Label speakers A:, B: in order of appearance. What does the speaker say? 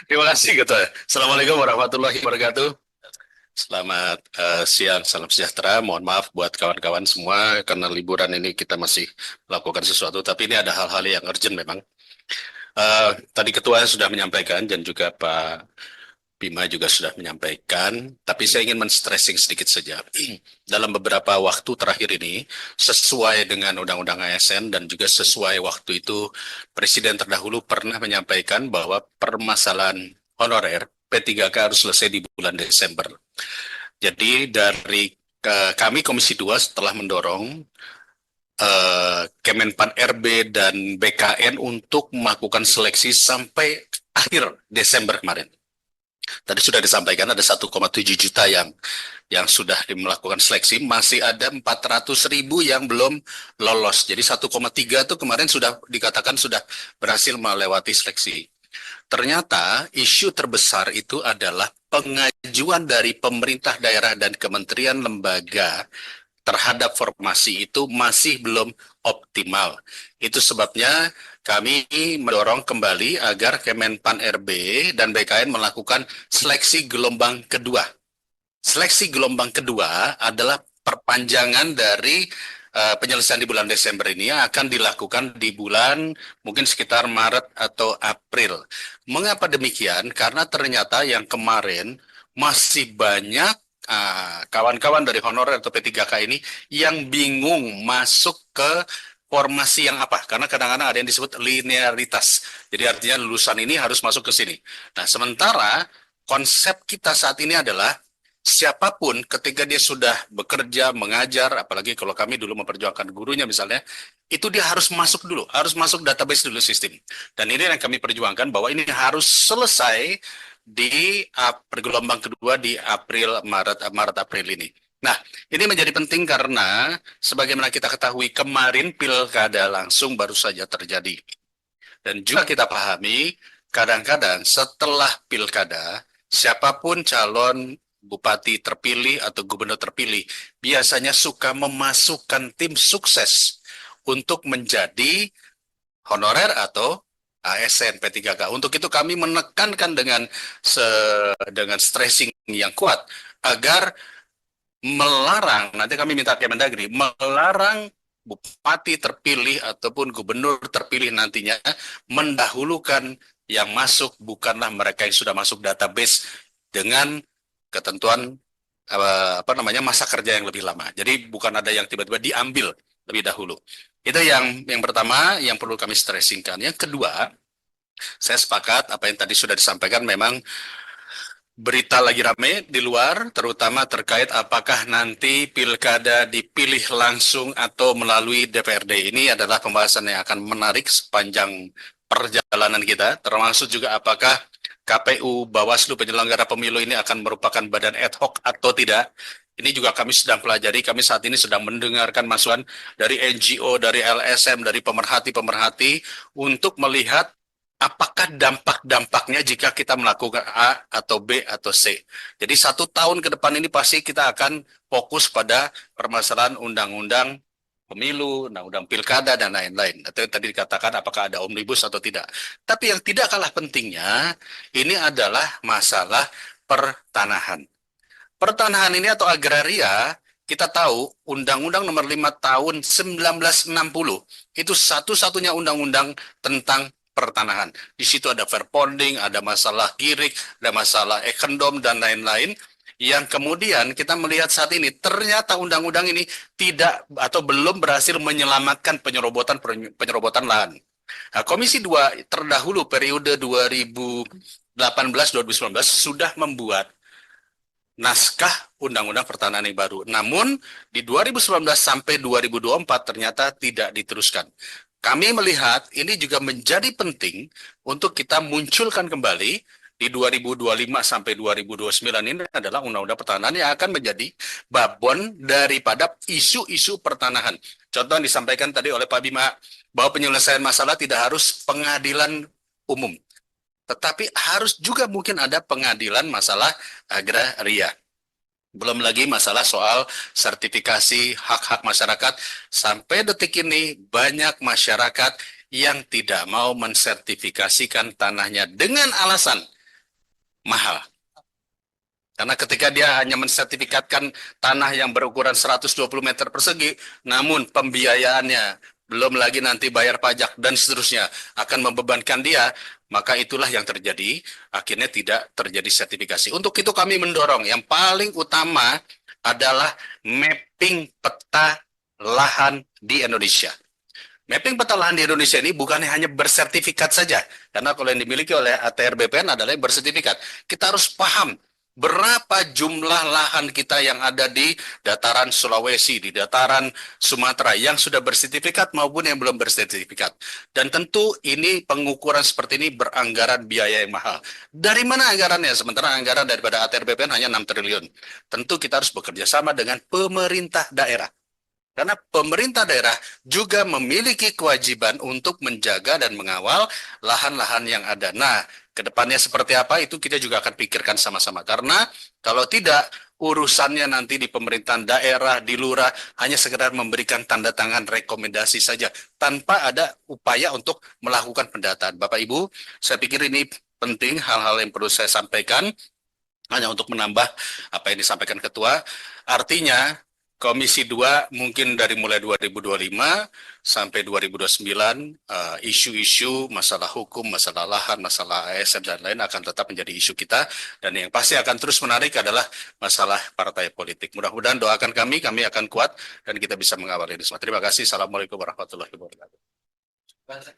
A: Terima kasih Ketua. Assalamualaikum warahmatullahi wabarakatuh. Selamat siang, salam sejahtera. Mohon maaf buat kawan-kawan semua karena liburan ini kita masih melakukan sesuatu, tapi ini ada hal-hal yang urgent memang. Tadi Ketua sudah menyampaikan dan juga Pak Bima juga sudah menyampaikan, tapi saya ingin men-stressing sedikit saja. Dalam beberapa waktu terakhir ini, sesuai dengan Undang-Undang ASN dan juga sesuai waktu itu, Presiden terdahulu pernah menyampaikan bahwa permasalahan honorer P3K harus selesai di bulan Desember. Jadi dari kami Komisi 2 setelah mendorong Kemenpan RB dan BKN untuk melakukan seleksi sampai akhir Desember kemarin. Tadi sudah disampaikan ada 1,7 juta yang sudah melakukan seleksi, masih ada 400.000 yang belum lolos. Jadi 1,3 itu kemarin sudah dikatakan sudah berhasil melewati seleksi. Ternyata isu terbesar itu adalah pengajuan dari pemerintah daerah dan kementerian lembaga terhadap formasi itu masih belum optimal. Itu sebabnya kami mendorong kembali agar Kemenpan RB dan BKN melakukan seleksi gelombang kedua. Seleksi gelombang kedua adalah perpanjangan dari penyelesaian di bulan Desember ini yang akan dilakukan di bulan mungkin sekitar Maret atau April. Mengapa demikian? Karena ternyata yang kemarin masih banyak kawan-kawan dari honorer atau P3K ini yang bingung masuk ke formasi yang apa? Karena kadang-kadang ada yang disebut linearitas. Jadi artinya lulusan ini harus masuk ke sini. Nah, sementara konsep kita saat ini adalah siapapun ketika dia sudah bekerja, mengajar, apalagi kalau kami dulu memperjuangkan gurunya misalnya, itu dia harus masuk dulu, harus masuk database dulu sistem. Dan ini yang kami perjuangkan bahwa ini harus selesai di gelombang kedua di Maret April ini. Nah, ini menjadi penting karena sebagaimana kita ketahui kemarin pilkada langsung baru saja terjadi. Dan juga kita pahami kadang-kadang setelah pilkada siapapun calon bupati terpilih atau gubernur terpilih biasanya suka memasukkan tim sukses untuk menjadi honorer atau ASN P3K. Untuk itu kami menekankan dengan stressing yang kuat agar melarang, nanti kami minta Kemendagri, melarang bupati terpilih ataupun gubernur terpilih nantinya mendahulukan yang masuk bukanlah mereka yang sudah masuk database dengan ketentuan apa namanya masa kerja yang lebih lama. Jadi bukan ada yang tiba-tiba diambil lebih dahulu. Itu yang pertama yang perlu kami stressingkan. Yang kedua, saya sepakat apa yang tadi sudah disampaikan memang berita lagi rame di luar, terutama terkait apakah nanti pilkada dipilih langsung atau melalui DPRD. Ini adalah pembahasan yang akan menarik sepanjang perjalanan kita, termasuk juga apakah KPU, Bawaslu, penyelenggara pemilu ini akan merupakan badan ad hoc atau tidak. Ini juga kami sedang pelajari, kami saat ini sedang mendengarkan masukan dari NGO, dari LSM, dari pemerhati-pemerhati untuk melihat apakah dampak-dampaknya jika kita melakukan A atau B atau C. Jadi 1 tahun ke depan ini pasti kita akan fokus pada permasalahan undang-undang pemilu, undang-undang pilkada, dan lain-lain. Atau tadi dikatakan apakah ada omnibus atau tidak. Tapi yang tidak kalah pentingnya, ini adalah masalah pertanahan. Pertanahan ini atau agraria, kita tahu Undang-Undang Nomor 5 Tahun 1960 itu satu-satunya undang-undang tentang pertanahan. Di situ ada fair bonding, ada masalah girik, ada masalah ekendom, dan lain-lain. Yang kemudian kita melihat saat ini, ternyata undang-undang ini tidak atau belum berhasil menyelamatkan penyerobotan lahan. Nah, Komisi 2 terdahulu periode 2018-2019 sudah membuat naskah Undang-Undang Pertanahan yang baru. Namun di 2019 sampai 2024 ternyata tidak diteruskan. Kami melihat ini juga menjadi penting untuk kita munculkan kembali di 2025 sampai 2029 ini adalah Undang-Undang Pertanahan yang akan menjadi babon daripada isu-isu pertanahan. Contoh yang disampaikan tadi oleh Pak Bima, bahwa penyelesaian masalah tidak harus pengadilan umum, tetapi harus juga mungkin ada pengadilan masalah agraria. Belum lagi masalah soal sertifikasi hak-hak masyarakat. Sampai detik ini banyak masyarakat yang tidak mau mensertifikasikan tanahnya dengan alasan mahal. Karena ketika dia hanya mensertifikatkan tanah yang berukuran 120 meter persegi, namun pembiayaannya belum lagi nanti bayar pajak dan seterusnya akan membebankan dia, maka itulah yang terjadi, akhirnya tidak terjadi sertifikasi. Untuk itu kami mendorong yang paling utama adalah mapping peta lahan di Indonesia. Mapping peta lahan di Indonesia ini bukan hanya bersertifikat saja, karena kalau yang dimiliki oleh ATR BPN adalah yang bersertifikat. Kita harus paham berapa jumlah lahan kita yang ada di dataran Sulawesi, di dataran Sumatera yang sudah bersertifikat maupun yang belum bersertifikat. Dan tentu ini pengukuran seperti ini beranggaran biaya yang mahal. Dari mana anggarannya? Sementara anggaran daripada ATR BPN hanya 6 triliun. Tentu kita harus bekerja sama dengan pemerintah daerah. Karena pemerintah daerah juga memiliki kewajiban untuk menjaga dan mengawal lahan-lahan yang ada. Nah, ke depannya seperti apa itu kita juga akan pikirkan sama-sama. Karena kalau tidak, urusannya nanti di pemerintahan daerah, di lurah, hanya sekedar memberikan tanda tangan rekomendasi saja, tanpa ada upaya untuk melakukan pendataan. Bapak Ibu, saya pikir ini penting hal-hal yang perlu saya sampaikan, hanya untuk menambah apa yang disampaikan Ketua. Artinya, Komisi 2 mungkin dari mulai 2025 sampai 2029 isu-isu masalah hukum, masalah lahan, masalah ASN dan lain akan tetap menjadi isu kita, dan yang pasti akan terus menarik adalah masalah partai politik. Mudah-mudahan doakan kami akan kuat dan kita bisa mengawal ini semua. Terima kasih. Assalamualaikum warahmatullahi wabarakatuh.